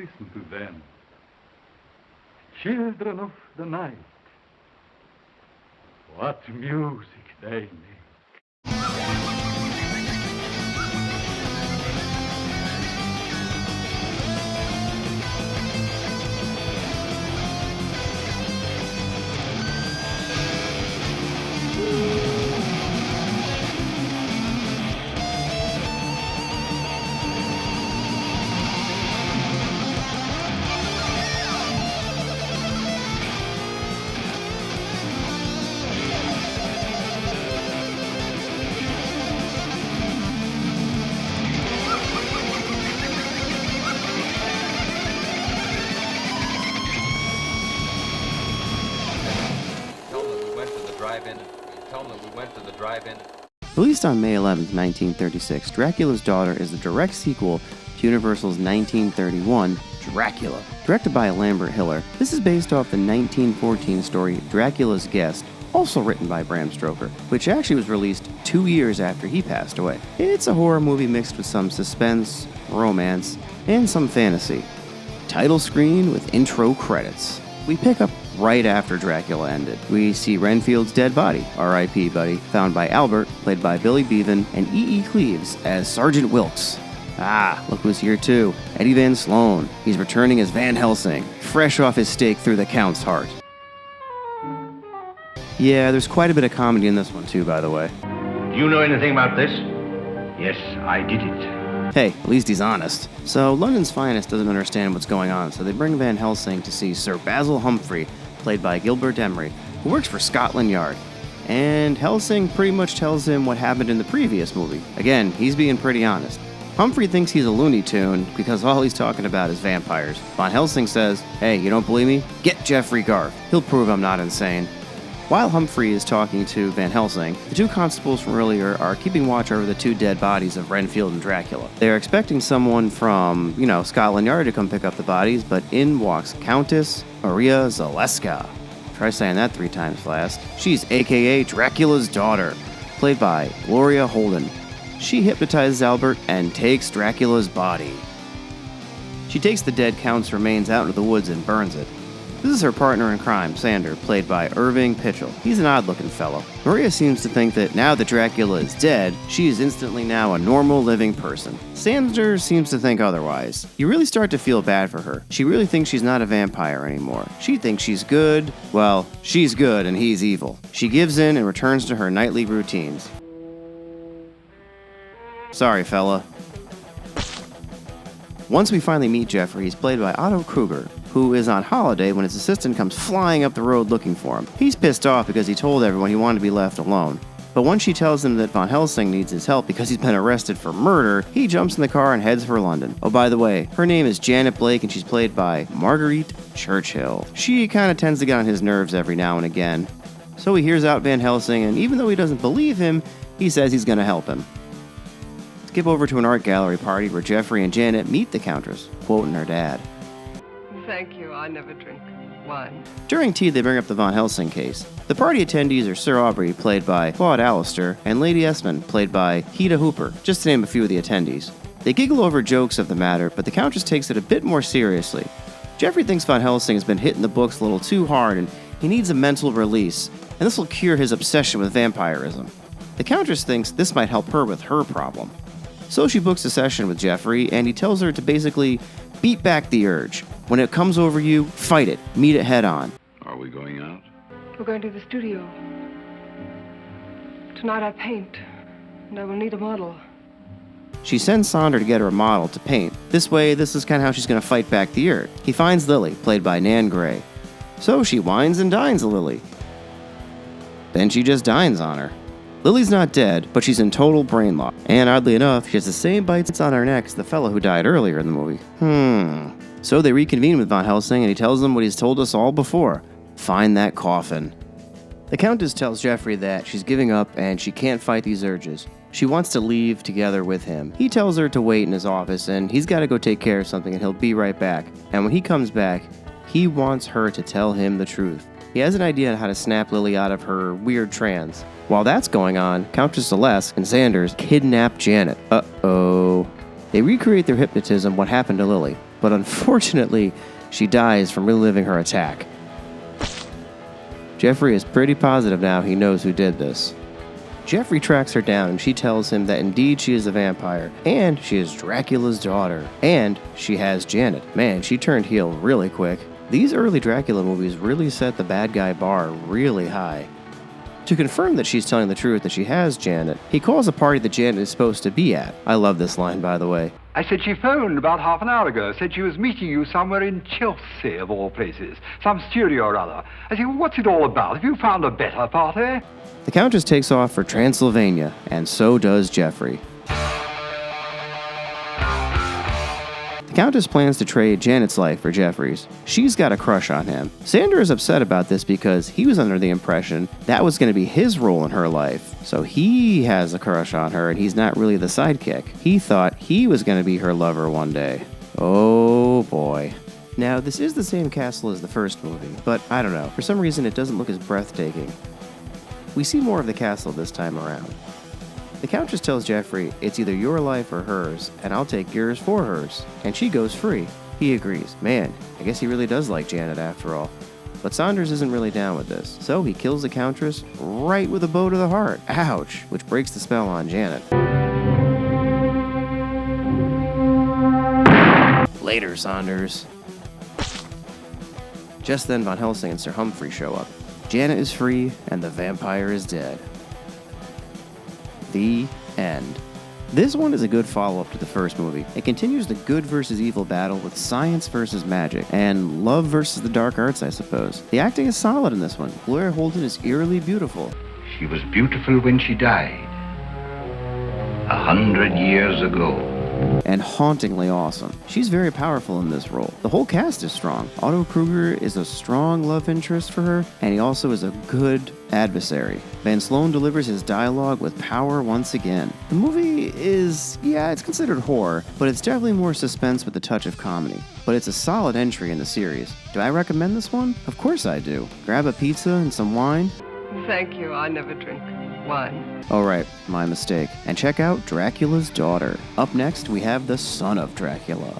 listen to them. Children of the night. What music they make. Released on May 11, 1936, Dracula's Daughter is the direct sequel to Universal's 1931 Dracula. Directed by Lambert Hiller, this is based off the 1914 story Dracula's Guest, also written by Bram Stoker, which actually was released 2 years after he passed away. It's a horror movie mixed with some suspense, romance, and some fantasy. Title screen with intro credits. We pick up right after Dracula ended. We see Renfield's dead body, R.I.P. buddy, found by Albert, played by Billy Bevan, and E.E. Cleaves as Sergeant Wilkes. Ah, look who's here too, Eddie Van Sloan. He's returning as Van Helsing, fresh off his stake through the Count's heart. Yeah, there's quite a bit of comedy in this one too, by the way. Do you know anything about this? Yes, I did it. Hey, at least he's honest. So London's Finest doesn't understand what's going on, so they bring Van Helsing to see Sir Basil Humphrey, played by Gilbert Emery, who works for Scotland Yard. And Helsing pretty much tells him what happened in the previous movie. Again, he's being pretty honest. Humphrey thinks he's a Looney Tune because all he's talking about is vampires. Van Helsing says, hey, you don't believe me? Get Jeffrey Garth. He'll prove I'm not insane. While Humphrey is talking to Van Helsing, the two constables from earlier are keeping watch over the two dead bodies of Renfield and Dracula. They're expecting someone from, Scotland Yard to come pick up the bodies, but in walks Countess Maria Zaleska. Try saying that 3 times fast. She's aka Dracula's daughter, played by Gloria Holden. She hypnotizes Albert and takes Dracula's body. She takes the dead Count's remains out into the woods and burns it. This is her partner in crime, Sander, played by Irving Pitchell. He's an odd-looking fellow. Maria seems to think that now that Dracula is dead, she is instantly now a normal living person. Sander seems to think otherwise. You really start to feel bad for her. She really thinks she's not a vampire anymore. She thinks she's good. Well, she's good and he's evil. She gives in and returns to her nightly routines. Sorry, fella. Once we finally meet Jeffrey, he's played by Otto Kruger, who is on holiday when his assistant comes flying up the road looking for him. He's pissed off because he told everyone he wanted to be left alone. But once she tells him that Van Helsing needs his help because he's been arrested for murder, he jumps in the car and heads for London. Oh, by the way, her name is Janet Blake and she's played by Marguerite Churchill. She kind of tends to get on his nerves every now and again. So he hears out Van Helsing, and even though he doesn't believe him, he says he's going to help him. Skip over to an art gallery party where Jeffrey and Janet meet the Countess, quoting her dad. Thank you, I never drink wine. During tea, they bring up the Van Helsing case. The party attendees are Sir Aubrey, played by Claude Allister, and Lady Esmond, played by Heda Hooper, just to name a few of the attendees. They giggle over jokes of the matter, but the Countess takes it a bit more seriously. Jeffrey thinks Van Helsing has been hitting the books a little too hard, and he needs a mental release, and this will cure his obsession with vampirism. The Countess thinks this might help her with her problem. So she books a session with Jeffrey, and he tells her to basically beat back the urge. When it comes over you, fight it. Meet it head on. Are we going out? We're going to the studio. Tonight I paint, and I will need a model. She sends Sonder to get her a model to paint. This way, this is kind of how she's going to fight back the urge. He finds Lily, played by Nan Gray. So she wines and dines Lily. Then she just dines on her. Lily's not dead, but she's in total brain lock. And oddly enough, she has the same bites on her neck as the fellow who died earlier in the movie. So they reconvene with Van Helsing, and he tells them what he's told us all before. Find that coffin. The Countess tells Jeffrey that she's giving up and she can't fight these urges. She wants to leave together with him. He tells her to wait in his office, and he's got to go take care of something, and he'll be right back. And when he comes back, he wants her to tell him the truth. He has an idea on how to snap Lily out of her weird trance. While that's going on, Countess Celeste and Sanders kidnap Janet. Uh-oh. They recreate their hypnotism, what happened to Lily. but unfortunately, she dies from reliving her attack. Jeffrey is pretty positive now he knows who did this. Jeffrey tracks her down and she tells him that indeed she is a vampire, and she is Dracula's daughter, and she has Janet. Man, she turned heel really quick. These early Dracula movies really set the bad guy bar really high. To confirm that she's telling the truth that she has Janet, he calls a party that Janet is supposed to be at. I love this line, by the way. I said she phoned about half an hour ago. Said she was meeting you somewhere in Chelsea, of all places. Some studio or other. I said, well, what's it all about? Have you found a better party? The Countess takes off for Transylvania, and so does Jeffrey. The Countess plans to trade Janet's life for Jeffrey's. She's got a crush on him. Sander is upset about this because he was under the impression that was going to be his role in her life. So he has a crush on her and he's not really the sidekick. He thought he was going to be her lover one day. Oh boy. Now, this is the same castle as the first movie, but I don't know. For some reason, it doesn't look as breathtaking. We see more of the castle this time around. The Countess tells Jeffrey, it's either your life or hers, and I'll take yours for hers. And she goes free. He agrees. Man, I guess he really does like Janet after all. But Saunders isn't really down with this, so he kills the Countess right with a bow to the heart. Ouch! Which breaks the spell on Janet. Later, Saunders. Just then, Van Helsing and Sir Humphrey show up. Janet is free, and the vampire is dead. The end. This one is a good follow-up to the first movie. It continues the good versus evil battle with science versus magic, and love versus the dark arts, I suppose. The acting is solid in this one. Gloria Holden is eerily beautiful. She was beautiful when she died. 100 years ago. And hauntingly awesome. She's very powerful in this role. The whole cast is strong. Otto Kruger is a strong love interest for her, and he also is a good adversary. Van Sloan delivers his dialogue with power once again. The movie is, it's considered horror, but it's definitely more suspense with a touch of comedy. But it's a solid entry in the series. Do I recommend this one? Of course I do. Grab a pizza and some wine. Thank you. I never drink wine. Oh right, my mistake. And check out Dracula's Daughter. Up next, we have the son of Dracula.